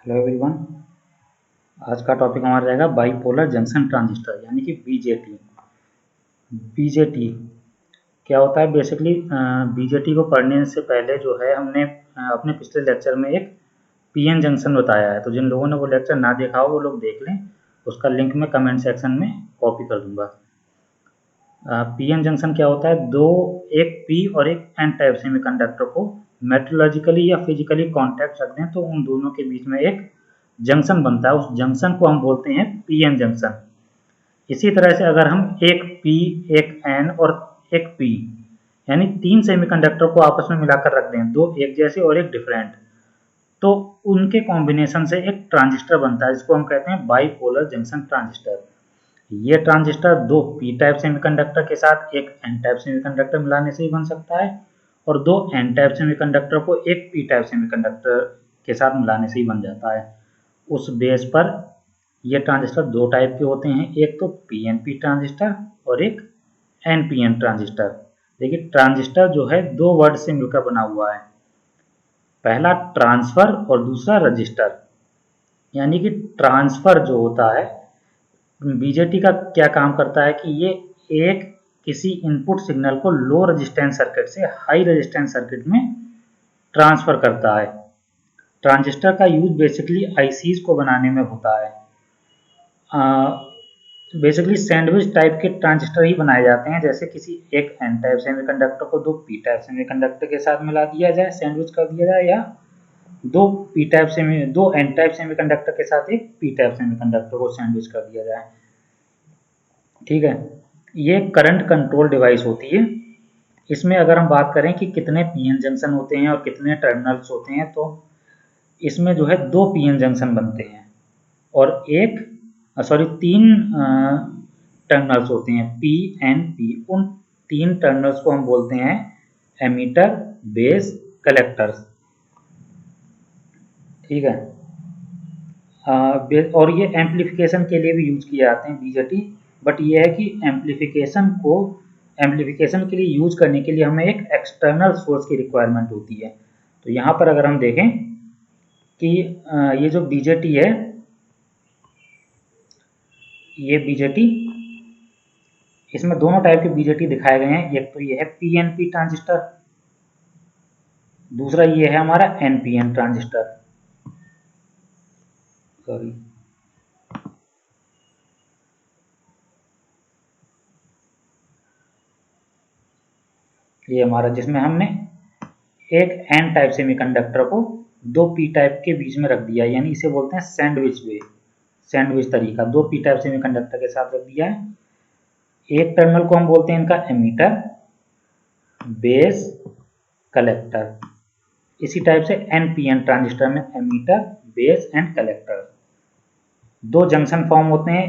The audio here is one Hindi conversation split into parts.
Hello everyone. आज का टॉपिक हमारा रहेगा बाईपोलर जंक्शन ट्रांजिस्टर यानी कि बीजेटी। बीजेटी क्या होता है बेसिकली? बीजेटी को पढ़ने से पहले जो है हमने अपने पिछले लेक्चर में एक पीएन जंक्शन बताया है, तो जिन लोगों ने वो लेक्चर ना देखा हो वो लोग देख लें। उसका लिंक मैं कमेंट सेक्शन में कॉपी कर दूंगा। पीएन जंक्शन क्या होता है? एक पी और एक एन टाइप सेमीकंडक्टर को मेट्रोलॉजिकली या फिजिकली कांटेक्ट रख दें तो उन दोनों के बीच में एक जंक्शन बनता है। उस जंक्शन को हम बोलते हैं पीएन जंक्शन। इसी तरह से अगर हम एक पी, एक एन और एक पी यानी तीन सेमीकंडक्टर को आपस में मिलाकर रख दें, दो एक जैसे और एक डिफरेंट, तो उनके कॉम्बिनेशन से एक ट्रांजिस्टर बनता है जिसको हम कहते हैं बाईपोलर जंक्शन ट्रांजिस्टर। ये ट्रांजिस्टर दो पी टाइप सेमीकंडक्टर के साथ एक एन टाइप सेमीकंडक्टर मिलाने से ही बन सकता है, और दो एन टाइप सेमीकंडक्टर को एक पी टाइप सेमीकंडक्टर के साथ मिलाने से ही बन जाता है। उस बेस पर ये ट्रांजिस्टर दो टाइप के होते हैं, एक तो पीएनपी ट्रांजिस्टर और एक एनपीएन ट्रांजिस्टर। देखिए, ट्रांजिस्टर जो है दो वर्ड से मिलकर बना हुआ है, पहला ट्रांसफर और दूसरा रजिस्टर। यानी कि ट्रांसफर जो होता है, बीजेटी का क्या काम करता है कि ये एक किसी इनपुट सिग्नल को लो रेजिस्टेंस सर्किट से हाई रेजिस्टेंस सर्किट में ट्रांसफर करता है। ट्रांजिस्टर का यूज बेसिकली आईसीज को बनाने में होता है। बेसिकली सैंडविच टाइप के ट्रांजिस्टर ही बनाए जाते हैं, जैसे किसी एक एन टाइप सेमीकंडक्टर को दो पी टाइप सेमीकंडक्टर के साथ मिला दिया जाए, सैंडविच कर दिया जाए, या दो एन टाइप सेमीकंडक्टर के साथ एक पी टाइप सेमीकंडक्टर को सैंडविच कर दिया जाए। ठीक है, ये करंट कंट्रोल डिवाइस होती है। इसमें अगर हम बात करें कि कितने पीएन जंक्शन होते हैं और कितने टर्मिनल्स होते हैं, तो इसमें जो है दो पीएन जंक्शन बनते हैं और तीन टर्मिनल्स होते हैं, पी एन पी। उन तीन टर्मिनल्स को हम बोलते हैं एमीटर, बेस, कलेक्टर्स। ठीक है, और ये एम्पलीफिकेशन के लिए भी यूज किए जाते हैं बीजेटी। बट ये है कि एम्पलीफिकेशन के लिए यूज करने के लिए हमें एक एक्सटर्नल सोर्स की रिक्वायरमेंट होती है। तो यहाँ पर अगर हम देखें कि ये जो बीजेटी है, ये बीजेटी, इसमें दोनों टाइप के बीजेटी दिखाए गए हैं। एक तो ये है पीएनपी ट्रांजिस्टर, दूसरा ये है हमारा एनपीएन ट्रांजिस्टर। सॉरी, ये हमारा जिसमें हमने एक एन टाइप सेमीकंडक्टर को दो पी टाइप के बीच में रख दिया, यानी इसे बोलते हैं सैंडविच वे, सैंडविच तरीका। दो पी टाइप सेमीकंडक्टर के साथ रख दिया है। एक टर्मिनल को हम बोलते हैं इनका एमीटर, बेस, कलेक्टर। इसी टाइप से एनपीएन ट्रांजिस्टर में एमीटर, बेस एंड कलेक्टर दो जंक्शन फॉर्म होते हैं।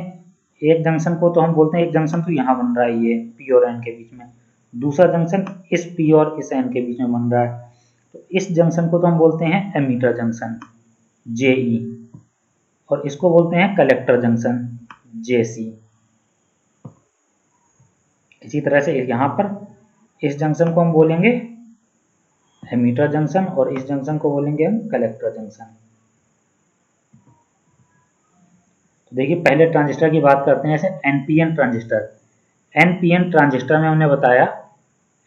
एक जंक्शन को तो हम बोलते हैं, एक जंक्शन तो यहाँ बन रहा है ये पी और एन के बीच में, दूसरा जंक्शन इस पी और इस एन के बीच में बन रहा है, तो इस जंक्शन को तो हम बोलते हैं एमीटर जंक्शन, जेई, और इसको बोलते हैं कलेक्टर जंक्शन, जेसी। इसी तरह से यहाँ पर इस जंक्शन को हम बोलेंगे एमीटर जंक्शन और इस जंक्शन को बोलेंगे हम कलेक्टर जंक्शन। तो देखिए, पहले ट्रांजिस्टर की बात करते हैं, जैसे एनपीएन ट्रांजिस्टर। एनपीएन ट्रांजिस्टर में हमने बताया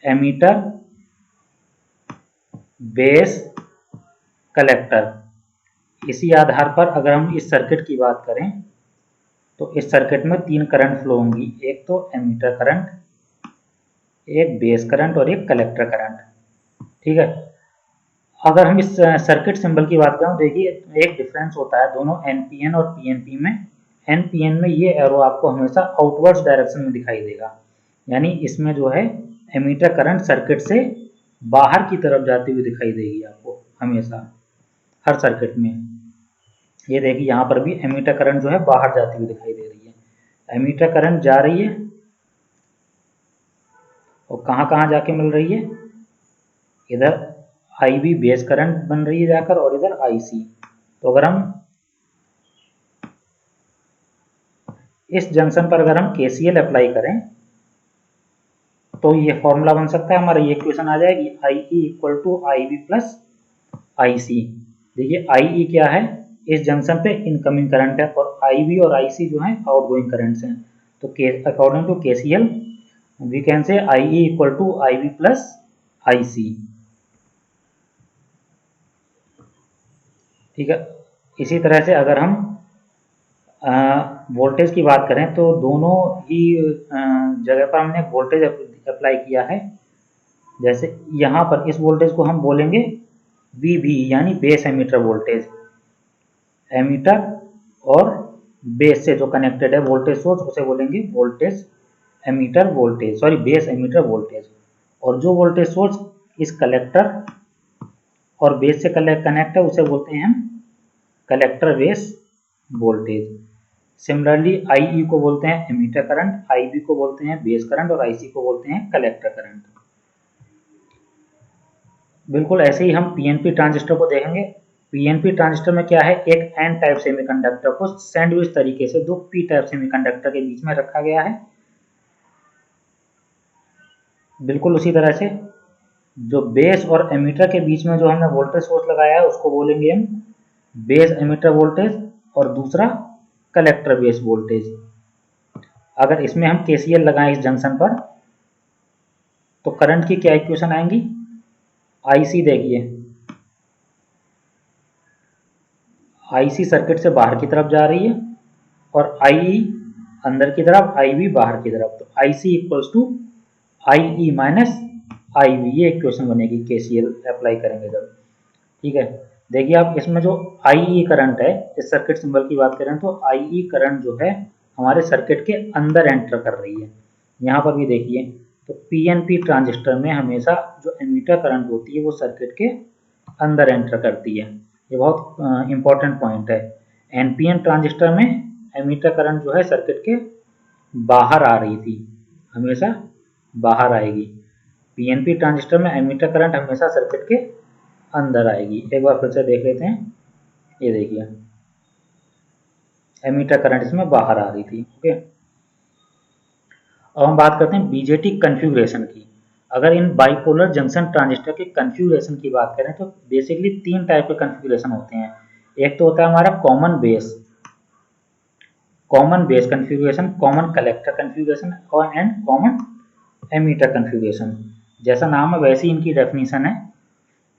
एमीटर, बेस, कलेक्टर। इसी आधार पर अगर हम इस सर्किट की बात करें तो इस सर्किट में तीन करंट फ्लो होंगी, एक तो एमीटर करंट, एक बेस करंट और एक कलेक्टर करंट। ठीक है, अगर हम इस सर्किट सिंबल की बात करें, देखिए एक डिफरेंस होता है दोनों एनपीएन और पीएनपी में। एनपीएन में ये एरो आपको हमेशा आउटवर्ड्स डायरेक्शन में दिखाई देगा, यानी इसमें जो है एमीटर करंट सर्किट से बाहर की तरफ जाती हुई दिखाई देगी आपको हमेशा, हर सर्किट में। ये देखिए, यहाँ पर भी एमीटर करंट जो है बाहर जाती हुई दिखाई दे रही है। एमीटर करंट जा रही है और कहाँ कहाँ जाके मिल रही है, इधर आईबी बेस करंट बन रही है जाकर, और इधर आईसी। तो अगर हम इस जंक्शन पर अगर हम केसीएल अप्लाई करें तो ये फॉर्मूला बन सकता है हमारा, ये इक्वेशन आ जाएगी, I E equal to I B plus I C. देखिए, आई ई क्या है, इस जंक्शन पे इनकमिंग करंट है और IB और IC जो है आउटगोइंग करंट्स हैं। तो according to KCL we can say IE equal to IB plus IC। ठीक है, इसी तरह से अगर हम वोल्टेज की बात करें तो दोनों ही जगह पर हमने वोल्टेज अप्लाई किया है। जैसे यहाँ पर इस वोल्टेज को हम बोलेंगे VB यानी बेस एमीटर वोल्टेज। एमीटर और बेस से जो कनेक्टेड है वोल्टेज सोर्स उसे बोलेंगे voltage ammeter voltage, sorry base emitter voltage. और जो वोल्टेज सोर्स इस कलेक्टर और बेस से कनेक्ट है उसे बोलते हैं हम collector base voltage. Similarly IE को बोलते हैं एमीटर करंट, IB को बोलते हैं बेस करंट और IC को बोलते हैं कलेक्टर करंट। बिल्कुल ऐसे ही हम PNP ट्रांजिस्टर को देखेंगे। PNP ट्रांजिस्टर में क्या है, एक N टाइप सेमीकंडक्टर को सैंडविच तरीके से दो P टाइप सेमीकंडक्टर के बीच में रखा गया है। बिल्कुल उसी तरह से जो बेस और एमीटर के बीच में जो हमने वोल्टेज सोर्स लगाया है उसको बोलेंगे हम बेस एमीटर वोल्टेज और दूसरा कलेक्टर बेस वोल्टेज। अगर इसमें हम KCL लगाएं इस जंक्शन पर तो करंट की क्या इक्वेशन आएंगी, IC देखिए, IC सर्किट से बाहर की तरफ जा रही है और IE अंदर की तरफ, IB बाहर की तरफ। तो IC equals to IE minus IB, ये इक्वेशन बनेगी KCL अप्लाई करेंगे जब। ठीक है, देखिए आप इसमें जो IE करंट है, इस सर्किट सिंबल की बात करें तो IE करंट जो है हमारे सर्किट के अंदर एंटर कर रही है। यहाँ पर भी देखिए, तो PNP ट्रांजिस्टर में हमेशा जो एमीटर करंट होती है वो सर्किट के अंदर एंटर करती है। ये बहुत इंपॉर्टेंट पॉइंट है। NPN ट्रांजिस्टर में एमीटर करंट जो है सर्किट के बाहर आ रही थी, हमेशा बाहर आएगी। PNP ट्रांजिस्टर में एमीटर करंट हमेशा सर्किट के अंदर आएगी। एक बार फिर से देख लेते हैं, ये देखिए एमीटर करंट इसमें बाहर आ रही थी। ओके, अब हम बात करते हैं BJT कन्फिगुरेशन की। अगर इन बाइपोलर जंक्शन ट्रांजिस्टर के कन्फिगुरेशन की बात करें तो बेसिकली 3 टाइप के कन्फिगुरेशन होते हैं। एक तो होता है हमारा common base configuration, common collector configuration और एंड कॉमन एमीटर कन्फिगुरेशन। जैसा नाम है वैसी इनकी डेफिनेशन है।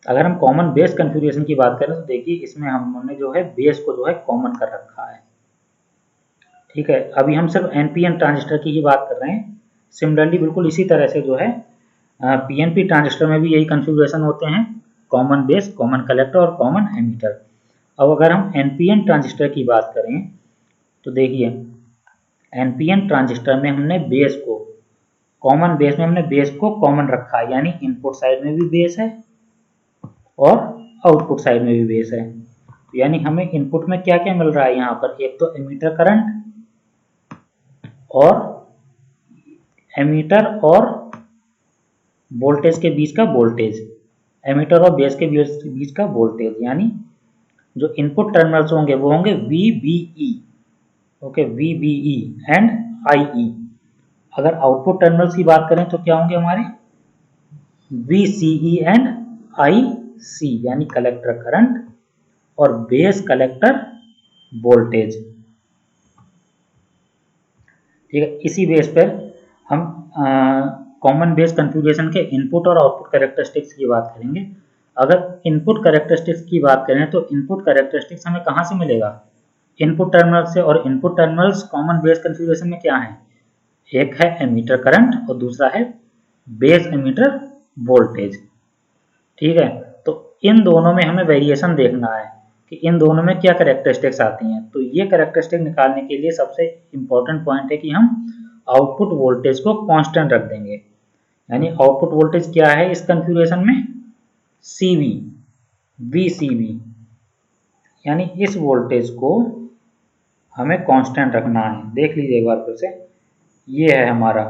अगर हम कॉमन बेस कन्फिगुरेशन की बात करें तो देखिए इसमें हमने जो है बेस को जो है कॉमन कर रखा है। ठीक है, अभी हम सिर्फ NPN ट्रांजिस्टर की ही बात कर रहे हैं। सिमिलरली बिल्कुल इसी तरह से जो है PNP ट्रांजिस्टर में भी यही कन्फिगुरेशन होते हैं, कॉमन बेस, कॉमन कलेक्टर और कॉमन एमीटर। अब अगर हम NPN ट्रांजिस्टर की बात करें तो देखिए NPN ट्रांजिस्टर में हमने बेस को, कॉमन बेस में हमने बेस को कॉमन रखा है, यानी इनपुट साइड में भी बेस है और आउटपुट साइड में भी बेस है। तो यानी हमें इनपुट में क्या क्या मिल रहा है यहाँ पर, एक तो एमीटर करंट और एमीटर और वोल्टेज के बीच का वोल्टेज, एमीटर और बेस के बीच का वोल्टेज, यानी जो इनपुट टर्मिनल्स होंगे वो होंगे VBE। Okay, VBE and IE। अगर आउटपुट टर्मिनल्स की बात करें तो क्या होंगे हमारे VCE एंड IC, यानी कलेक्टर करंट और बेस कलेक्टर वोल्टेज। ठीक है, इसी बेस पर हम कॉमन बेस कन्फिगुरेशन के इनपुट और आउटपुट कैरेक्टरिस्टिक्स की बात करेंगे। अगर इनपुट कैरेक्टरिस्टिक्स की बात करें तो इनपुट कैरेक्टरिस्टिक्स हमें कहाँ से मिलेगा, इनपुट टर्मिनल से। और input terminals common base configuration में क्या है, एक है एमीटर करंट और दूसरा है बेस एमीटर वोल्टेज। ठीक है, तो इन दोनों में हमें वेरिएशन देखना है कि इन दोनों में क्या कैरेक्टरिस्टिक्स आती हैं। तो ये कैरेक्टरिस्टिक निकालने के लिए सबसे इंपॉर्टेंट पॉइंट है कि हम आउटपुट वोल्टेज को कांस्टेंट रख देंगे। यानी आउटपुट वोल्टेज क्या है इस कन्फिगुरेशन में, CV, VCB, यानी इस वोल्टेज को हमें कांस्टेंट रखना है। देख लीजिए एक बार फिर से, ये है हमारा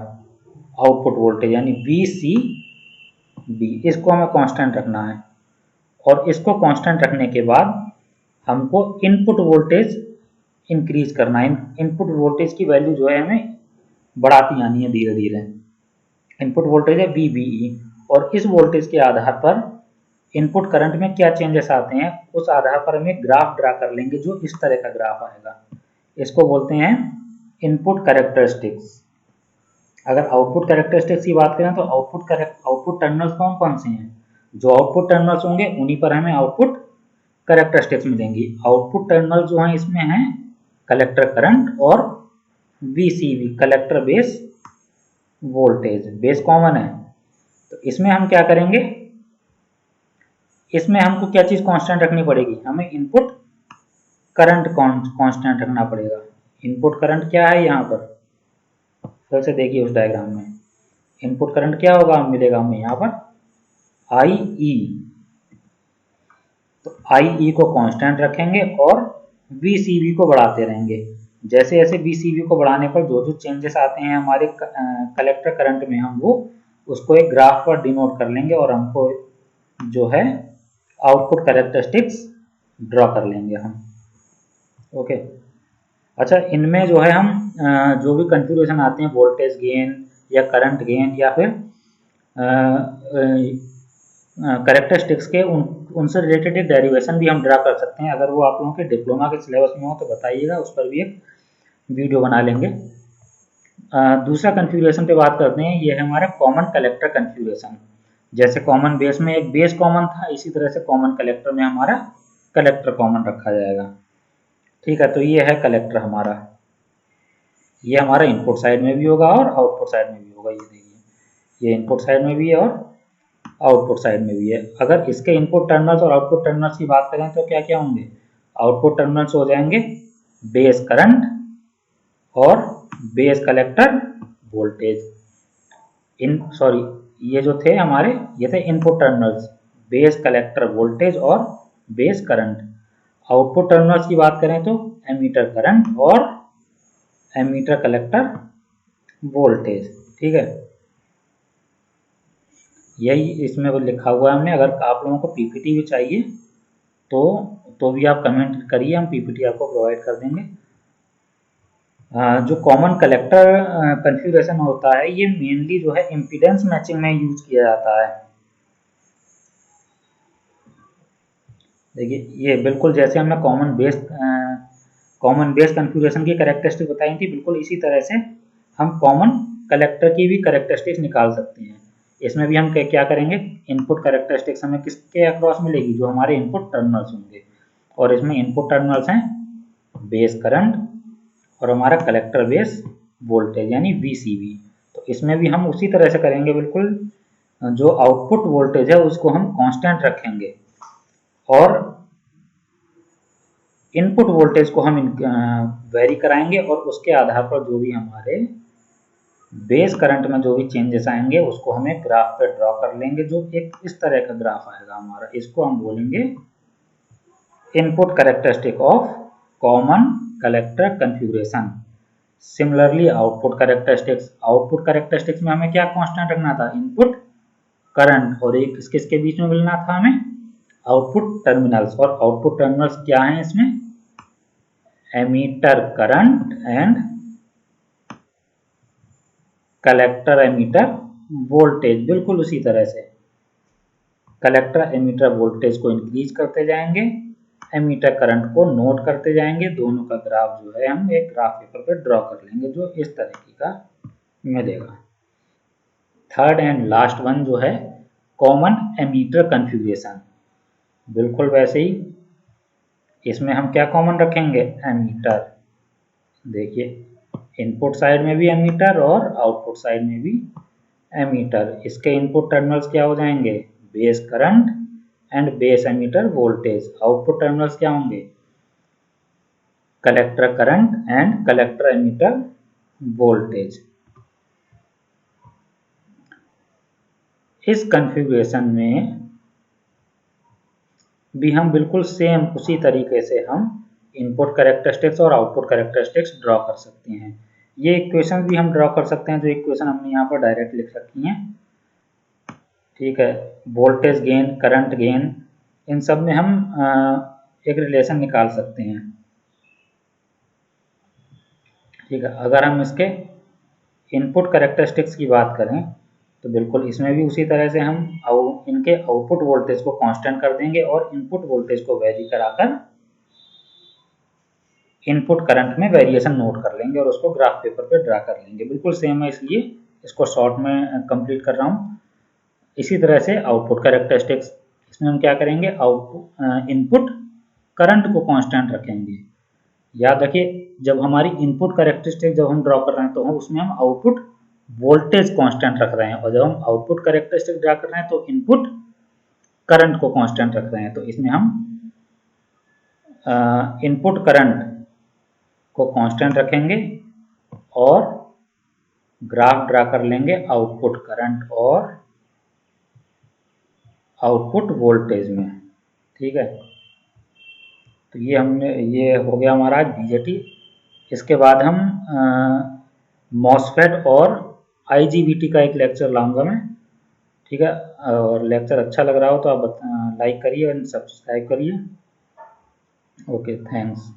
आउटपुट वोल्टेज यानी VCB, इसको हमें कांस्टेंट रखना है। और इसको कांस्टेंट रखने के बाद हमको इनपुट वोल्टेज इंक्रीज करना है। इनपुट वोल्टेज की वैल्यू जो है हमें बढ़ाती आनी है धीरे धीरे। इनपुट वोल्टेज है VBE और इस वोल्टेज के आधार पर इनपुट करंट में क्या चेंजेस आते हैं उस आधार पर हम एक ग्राफ ड्रा कर लेंगे जो इस तरह का ग्राफ आएगा। इसको बोलते हैं इनपुट कैरेक्टरिस्टिक्स। अगर आउटपुट कैरेक्टरिस्टिक्स की बात करें तो आउटपुट टर्मिनल्स कौन कौन से हैं? जो आउटपुट टर्मिनल्स होंगे उन्हीं पर हमें आउटपुट कैरेक्टरिस्टिक्स मिलेंगी। आउटपुट टर्मिनल जो हैं इसमें हैं कलेक्टर करंट और VCV collector base voltage. Base common है तो इसमें हम क्या करेंगे, इसमें हमको क्या चीज कांस्टेंट रखनी पड़ेगी, हमें इनपुट करंट कांस्टेंट रखना पड़ेगा। इनपुट करंट क्या है यहाँ पर, फिर से देखिए उस डायग्राम में इनपुट करंट क्या होगा, मिलेगा हमें यहाँ पर IE। तो IE को कांस्टेंट रखेंगे और VCV को बढ़ाते रहेंगे। जैसे जैसे VCV को बढ़ाने पर जो जो चेंजेस आते हैं हमारे कलेक्टर करंट में हम वो उसको एक ग्राफ पर डिनोट कर लेंगे और हमको जो है आउटपुट कैरेक्टरिस्टिक्स ड्रॉ कर लेंगे हम। ओके, अच्छा इनमें जो है हम जो भी कन्फ्यूरेशन आते हैं वोल्टेज गेन या करंट गेन या फिर कैरेक्टरिस्टिक्स के उनसे रिलेटेड एक डेरिवेशन भी हम ड्रा कर सकते हैं। अगर वो आप लोगों के डिप्लोमा के सिलेबस में हो तो बताइएगा, उस पर भी एक वीडियो बना लेंगे। दूसरा कन्फ्यूरेशन पे बात करते हैं, ये है हमारा कॉमन कलेक्टर कन्फ्यूरेशन। जैसे कॉमन बेस में एक बेस कॉमन था, इसी तरह से कॉमन कलेक्टर में हमारा कलेक्टर कॉमन रखा जाएगा। ठीक है, तो ये है कलेक्टर हमारा, ये हमारा इनपुट साइड में भी होगा और आउटपुट साइड में भी होगा। ये देखिए ये इनपुट साइड में भी है और आउटपुट साइड में भी है। अगर इसके इनपुट टर्मिनल्स और आउटपुट टर्मिनल्स की बात करें तो क्या क्या होंगे, आउटपुट टर्मिनल्स हो जाएंगे बेस करंट और बेस कलेक्टर वोल्टेज। ये जो थे हमारे ये थे input terminals, base collector voltage और बेस करंट। आउटपुट टर्मिनल्स की बात करें तो एमीटर करंट और एमीटर कलेक्टर वोल्टेज। ठीक है, यही इसमें लिखा हुआ है हमने। अगर आप लोगों को पीपीटी भी चाहिए तो भी आप कमेंट करिए, हम पीपीटी आपको प्रोवाइड कर देंगे। जो कॉमन कलेक्टर कन्फ्यूरेशन होता है ये मेनली जो है इम्पीडेंस मैचिंग में यूज किया जाता है। देखिए ये बिल्कुल जैसे हमने कॉमन बेस कन्फ्यूरेशन की कैरेक्टरिस्टिक बताई थी, बिल्कुल इसी तरह से हम कॉमन कलेक्टर की भी कैरेक्टरिस्टिक्स निकाल सकते हैं। इसमें भी हम क्या करेंगे, इनपुट कैरेक्टरिस्टिक्स हमें किसके अक्रॉस मिलेगी, जो हमारे इनपुट टर्मिनल्स होंगे। और इसमें इनपुट टर्मिनल्स हैं बेस करंट और हमारा कलेक्टर बेस वोल्टेज यानी VCV। तो इसमें भी हम उसी तरह से करेंगे, बिल्कुल जो आउटपुट वोल्टेज है उसको हम कांस्टेंट रखेंगे और इनपुट वोल्टेज को हम वेरी कराएंगे और उसके आधार पर जो भी हमारे बेस करंट में जो भी चेंजेस आएंगे उसको हम एक ग्राफ पे ड्रॉ कर लेंगे, जो एक इस तरह का ग्राफ आएगा हमारा। इसको हम बोलेंगे input characteristic of common collector configuration. Similarly output characteristics में हमें क्या कांस्टेंट रखना था, इनपुट करंट, और एक किसके बीच में मिलना था हमें, आउटपुट टर्मिनल्स। और आउटपुट टर्मिनल्स क्या हैं इसमें, emitter current and collector emitter voltage. बिल्कुल उसी तरह से कलेक्टर एमीटर वोल्टेज को इंक्रीज करते जाएंगे, एमीटर करंट को नोट करते जाएंगे। दोनों का ग्राफ जो है हम एक ग्राफ पेपर पे ड्रॉ कर लेंगे जो इस तरीके का मिलेगा। थर्ड एंड लास्ट वन जो है कॉमन एमीटर कन्फ्यूरेशन। बिल्कुल वैसे ही इसमें हम क्या कॉमन रखेंगे, एमीटर। देखिए इनपुट साइड में भी एमीटर और आउटपुट साइड में भी एमीटर। इसके इनपुट टर्मिनल्स क्या हो जाएंगे, base current and base emitter voltage. Output terminals क्या होंगे, collector current and collector emitter voltage. इस कॉन्फ़िगरेशन में भी हम बिल्कुल सेम उसी तरीके से हम इनपुट कैरेक्टरिस्टिक्स और आउटपुट कैरेक्टरिस्टिक्स ड्रॉ कर सकते हैं। ये इक्वेशन भी हम ड्रॉ कर सकते हैं, जो इक्वेशन हमने यहाँ पर डायरेक्ट लिख रखी हैं। ठीक है, वोल्टेज गेन, करंट गेन, इन सब में हम एक रिलेशन निकाल सकते हैं। ठीक है, अगर हम इसके इनपुट कैरेक्टरिस्टिक्स की बात करें तो बिल्कुल इसमें भी उसी तरह से हम इनके आउटपुट वोल्टेज को कांस्टेंट कर देंगे और इनपुट वोल्टेज को वेरी कराकर इनपुट करंट में वेरिएशन नोट कर लेंगे और उसको ग्राफ पेपर पे ड्रा कर लेंगे। बिल्कुल सेम है, इसलिए इसको शॉर्ट में कंप्लीट कर रहा हूँ। इसी तरह से आउटपुट कैरेक्टरिस्टिक्स, इसमें हम क्या करेंगे, आउटपुट इनपुट करंट को कांस्टेंट रखेंगे। याद रखिए, जब हमारी इनपुट कैरेक्टरिस्टिक जब हम ड्रॉ कर रहे हैं तो हम उसमें हम आउटपुट वोल्टेज कांस्टेंट रख रहे हैं, और जब हम आउटपुट कैरेक्टरिस्टिक ड्रा कर रहे हैं तो इनपुट करंट को कांस्टेंट रख रहे हैं। तो इसमें हम इनपुट करंट को कांस्टेंट रखेंगे और ग्राफ ड्रा कर लेंगे आउटपुट करंट और आउटपुट वोल्टेज में। ठीक है, तो ये हो गया हमारा आज बीजेटी। इसके बाद हम मॉसफेट और आईजीबीटी का एक लेक्चर लाऊंगा मैं। ठीक है, और लेक्चर अच्छा लग रहा हो तो आप लाइक करिए और सब्सक्राइब करिए। Okay, thanks.